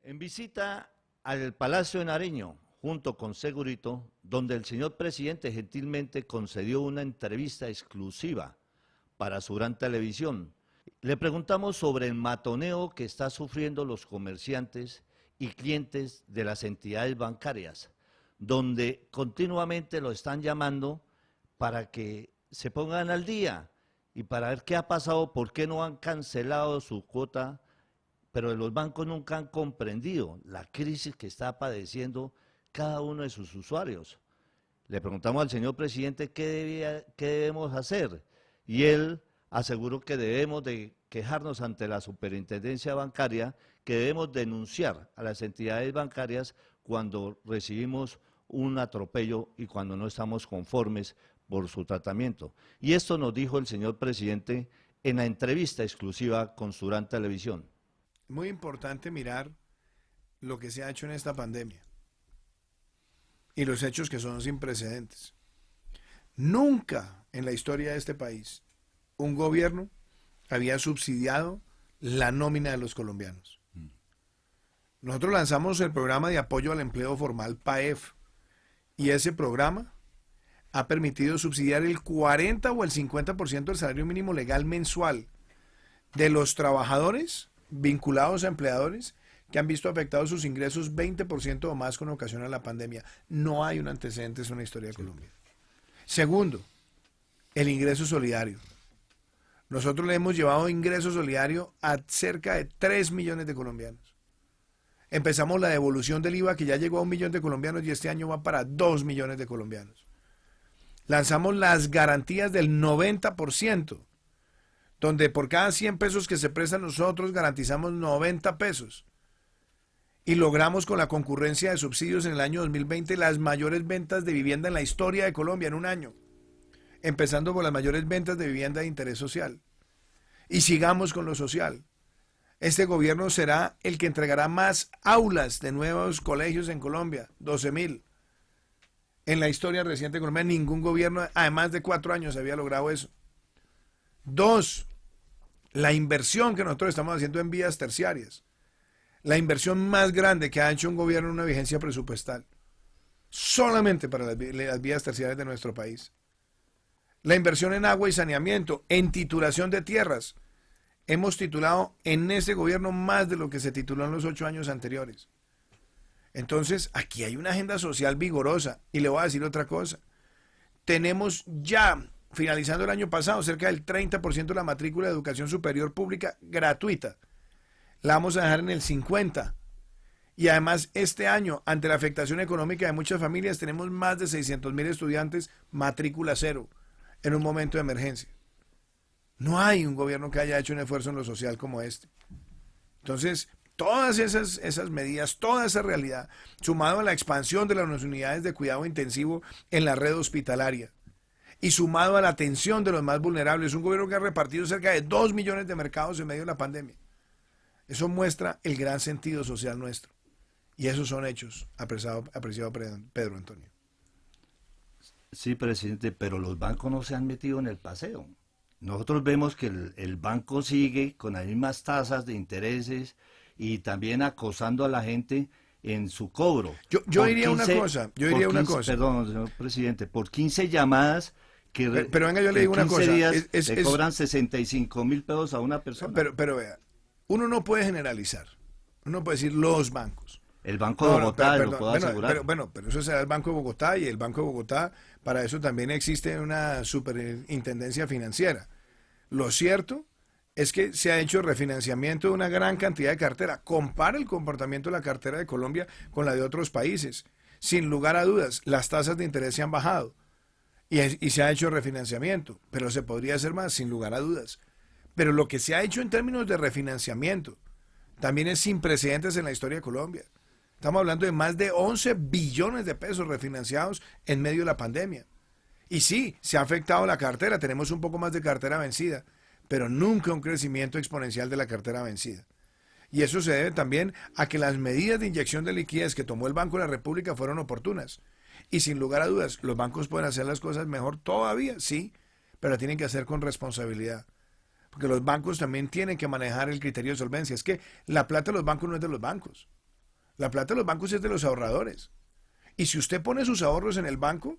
En visita al Palacio de Nariño, junto con Segurito, donde el señor presidente gentilmente concedió una entrevista exclusiva para su gran televisión, le preguntamos sobre el matoneo que están sufriendo los comerciantes y clientes de las entidades bancarias, donde continuamente lo están llamando para que se pongan al día y para ver qué ha pasado, por qué no han cancelado su cuota, pero los bancos nunca han comprendido la crisis que está padeciendo cada uno de sus usuarios. Le preguntamos al señor presidente qué debemos hacer y él aseguró que debemos de quejarnos ante la superintendencia bancaria, que debemos denunciar a las entidades bancarias cuando recibimos un atropello y cuando no estamos conformes por su tratamiento. Y esto nos dijo el señor presidente en la entrevista exclusiva con Surán Televisión. Muy importante mirar lo que se ha hecho en esta pandemia y los hechos que son sin precedentes. Nunca en la historia de este país un gobierno había subsidiado la nómina de los colombianos. Nosotros lanzamos el programa de apoyo al empleo formal PAEF y ese programa ha permitido subsidiar el 40 o el 50% del salario mínimo legal mensual de los trabajadores vinculados a empleadores que han visto afectados sus ingresos 20% o más con ocasión de la pandemia. No hay un antecedente en la historia de Colombia. Segundo, el ingreso solidario. Nosotros le hemos llevado ingreso solidario a cerca de 3 millones de colombianos. Empezamos la devolución del IVA que ya llegó a 1 millón de colombianos y este año va para 2 millones de colombianos. Lanzamos las garantías del 90%, donde por cada 100 pesos que se prestan nosotros garantizamos 90 pesos. Y logramos con la concurrencia de subsidios en el año 2020 las mayores ventas de vivienda en la historia de Colombia en un año, empezando por las mayores ventas de vivienda de interés social. Y sigamos con lo social. Este gobierno será el que entregará más aulas de nuevos colegios en Colombia, 12.000. En la historia reciente de Colombia ningún gobierno, además de 4 años, había logrado eso. 2, la inversión que nosotros estamos haciendo en vías terciarias. La inversión más grande que ha hecho un gobierno en una vigencia presupuestal. Solamente para las vías terciarias de nuestro país. La inversión en agua y saneamiento, en titulación de tierras. Hemos titulado en este gobierno más de lo que se tituló en los 8 años anteriores. Entonces, aquí hay una agenda social vigorosa. Y le voy a decir otra cosa. Tenemos ya, finalizando el año pasado, cerca del 30% de la matrícula de educación superior pública gratuita. La vamos a dejar en el 50%. Y además, este año, ante la afectación económica de muchas familias, tenemos más de 600.000 estudiantes matrícula cero en un momento de emergencia. No hay un gobierno que haya hecho un esfuerzo en lo social como este. Entonces, todas esas medidas, toda esa realidad, sumado a la expansión de las unidades de cuidado intensivo en la red hospitalaria y sumado a la atención de los más vulnerables, un gobierno que ha repartido cerca de 2 millones de mercados en medio de la pandemia. Eso muestra el gran sentido social nuestro. Y esos son hechos, apreciado Pedro Antonio. Sí, presidente, pero los bancos no se han metido en el paseo. Nosotros vemos que el banco sigue con las mismas tasas de intereses y también acosando a la gente en su cobro. Yo diría una cosa. Perdón, señor presidente, por 15 llamadas que pero venga, yo le digo una cosa. Días le cobran 65.000 pesos a una persona. Pero vea, uno no puede generalizar. Uno puede decir los bancos. El Banco de Bogotá, lo puedo asegurar. Pero eso será el Banco de Bogotá, y el Banco de Bogotá, para eso también existe una superintendencia financiera. Lo cierto es que se ha hecho refinanciamiento de una gran cantidad de cartera. Compara el comportamiento de la cartera de Colombia con la de otros países. Sin lugar a dudas, las tasas de interés se han bajado y se ha hecho refinanciamiento, pero se podría hacer más, sin lugar a dudas. Pero lo que se ha hecho en términos de refinanciamiento también es sin precedentes en la historia de Colombia. Estamos hablando de más de 11 billones de pesos refinanciados en medio de la pandemia. Y sí, se ha afectado la cartera, tenemos un poco más de cartera vencida, pero nunca un crecimiento exponencial de la cartera vencida. Y eso se debe también a que las medidas de inyección de liquidez que tomó el Banco de la República fueron oportunas. Y sin lugar a dudas, los bancos pueden hacer las cosas mejor todavía, sí, pero la tienen que hacer con responsabilidad. Porque los bancos también tienen que manejar el criterio de solvencia. Es que la plata de los bancos no es de los bancos. La plata de los bancos es de los ahorradores. Y si usted pone sus ahorros en el banco,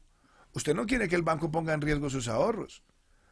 usted no quiere que el banco ponga en riesgo sus ahorros.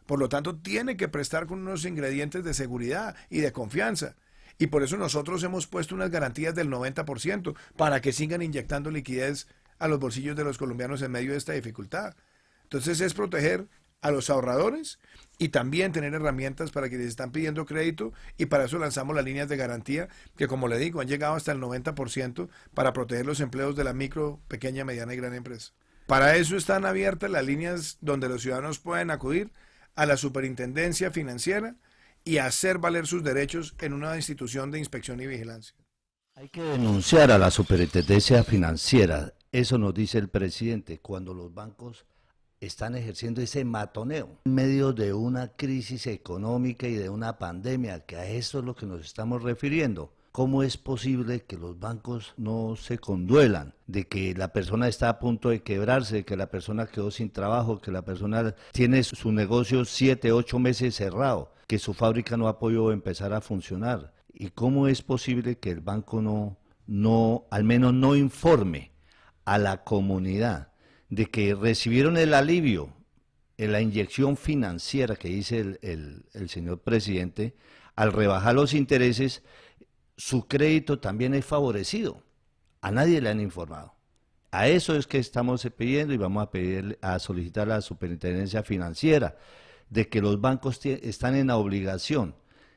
Por lo tanto, tiene que prestar con unos ingredientes de seguridad y de confianza. Y por eso nosotros hemos puesto unas garantías del 90% para que sigan inyectando liquidez a los bolsillos de los colombianos en medio de esta dificultad. Entonces es proteger a los ahorradores y también tener herramientas para quienes están pidiendo crédito, y para eso lanzamos las líneas de garantía que, como le digo, han llegado hasta el 90% para proteger los empleos de la micro, pequeña, mediana y gran empresa. Para eso están abiertas las líneas donde los ciudadanos pueden acudir a la Superintendencia Financiera y hacer valer sus derechos en una institución de inspección y vigilancia. Hay que denunciar a la Superintendencia Financiera, eso nos dice el presidente, cuando los bancos están ejerciendo ese matoneo en medio de una crisis económica y de una pandemia, que a eso es lo que nos estamos refiriendo. ¿Cómo es posible que los bancos no se conduelan de que la persona está a punto de quebrarse, de que la persona quedó sin trabajo, que la persona tiene su negocio 7, 8 meses cerrado, que su fábrica no ha podido empezar a funcionar? ¿Y cómo es posible que el banco al menos no informe a la comunidad de que recibieron el alivio en la inyección financiera que dice el señor presidente? Al rebajar los intereses, su crédito también es favorecido. A nadie le han informado. A eso es que estamos pidiendo, y vamos a solicitar a la Superintendencia Financiera de que los bancos están en la obligación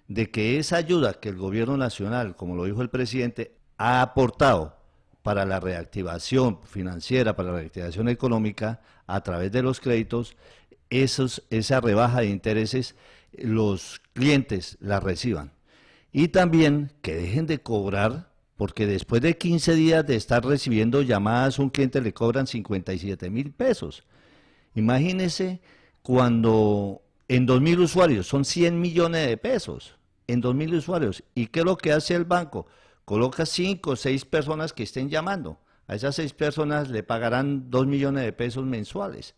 de que esa ayuda que el gobierno nacional, como lo dijo el presidente, ha aportado para la reactivación financiera, para la reactivación económica a través de los créditos, esa rebaja de intereses, los clientes la reciban. Y también que dejen de cobrar, porque después de 15 días de estar recibiendo llamadas, un cliente le cobran 57.000 pesos. Imagínense cuando en 2.000 usuarios son 100 millones de pesos, en 2.000 usuarios. ¿Y qué es lo que hace el banco? Coloca 5 o 6 personas que estén llamando. A esas 6 personas le pagarán 2 millones de pesos mensuales.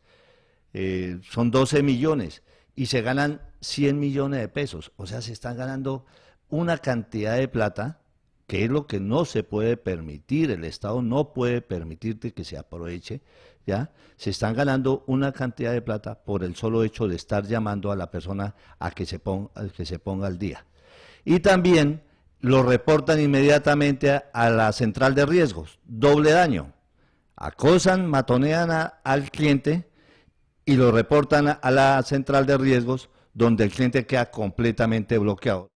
Son 12 millones y se ganan 100 millones de pesos. O sea, se están ganando una cantidad de plata que es lo que no se puede permitir. El Estado no puede permitirte que se aproveche, ¿ya? Se están ganando una cantidad de plata por el solo hecho de estar llamando a la persona a que se ponga al día. Y también lo reportan inmediatamente a la central de riesgos. Doble daño. Acosan, matonean al cliente y lo reportan a la central de riesgos, donde el cliente queda completamente bloqueado.